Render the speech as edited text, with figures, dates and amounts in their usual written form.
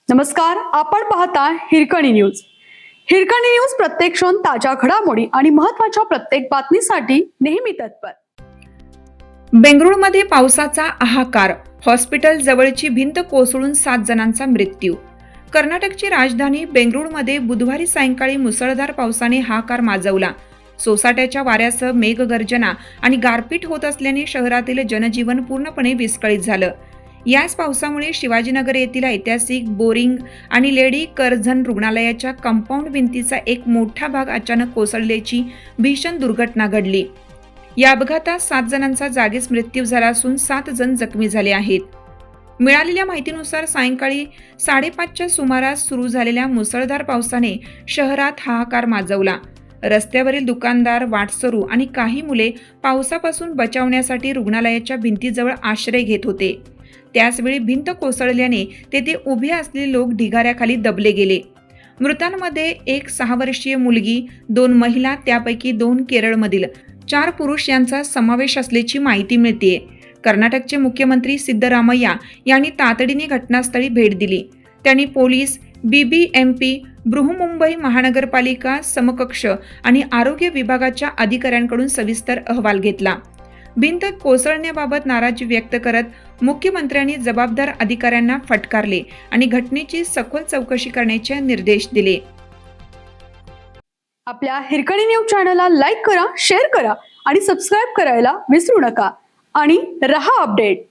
नमस्कार, आपण पाहता हिरकणी न्यूज. हिरकणी न्यूज प्रत्येक क्षण ताज्या घडामोडी आणि महत्त्वाच्या प्रत्येक बातमीसाठी नेहमी तत्पर. बेंगळुरूमध्ये पावसाचा हाहाकार, हॉस्पिटल जवळची भिंत कोसळून 7 जणांचा मृत्यू. कर्नाटकची राजधानी बेंगळुरूमध्ये बुधवारी सायंकाळी मुसळधार पावसाने हाहाकार माजवला. सोसाट्याच्या वाऱ्यासह मेघगर्जना आणि गारपीट होत असल्याने शहरातील जनजीवन पूर्णपणे विस्कळीत झालं. याच पावसामुळे शिवाजीनगर येथील ऐतिहासिक बोरिंग आणि लेडी करझन रुग्णालयाच्या कंपाऊंड भिंतीचा एक मोठा भाग अचानक कोसळल्याची भीषण दुर्घटना घडली. या अपघातात 7 जणांचा जागीच मृत्यू झाला असून 7 जण जखमी झाले आहेत. मिळालेल्या माहितीनुसार सायंकाळी 5:30च्या सुमारास सुरू झालेल्या मुसळधार पावसाने शहरात हाहाकार माजवला. रस्त्यावरील दुकानदार, वाटसरू आणि काही मुले पावसापासून बचावण्यासाठी रुग्णालयाच्या भिंतीजवळ आश्रय घेत होते. त्याचवेळी भिंत कोसळल्याने तेथे उभे असलेले लोक ढिगाऱ्याखाली दबले गेले. मृतांमध्ये एक 6 वर्षीय मुलगी, 2 महिला, त्यापैकी 2 केरळमधील, 4 पुरुष यांचा समावेश असल्याची माहिती मिळते. कर्नाटकचे मुख्यमंत्री सिद्धरामय्या यांनी तातडीने घटनास्थळी भेट दिली. त्यांनी पोलीस, BBMP, बृहन्मुंबई महानगरपालिका समकक्ष आणि आरोग्य विभागाच्या अधिकाऱ्यांकडून सविस्तर अहवाल घेतला. भिंत कोसळण्याबाबत नाराजी व्यक्त करत मुख्यमंत्र्यांनी जबाबदार अधिकाऱ्यांना फटकारले आणि घटनेची सखोल चौकशी करण्याचे निर्देश दिले. आपल्या हिरकणी न्यूज चॅनलला लाईक करा, शेअर करा आणि सबस्क्राईब करायला विसरू नका आणि रहा अपडेट.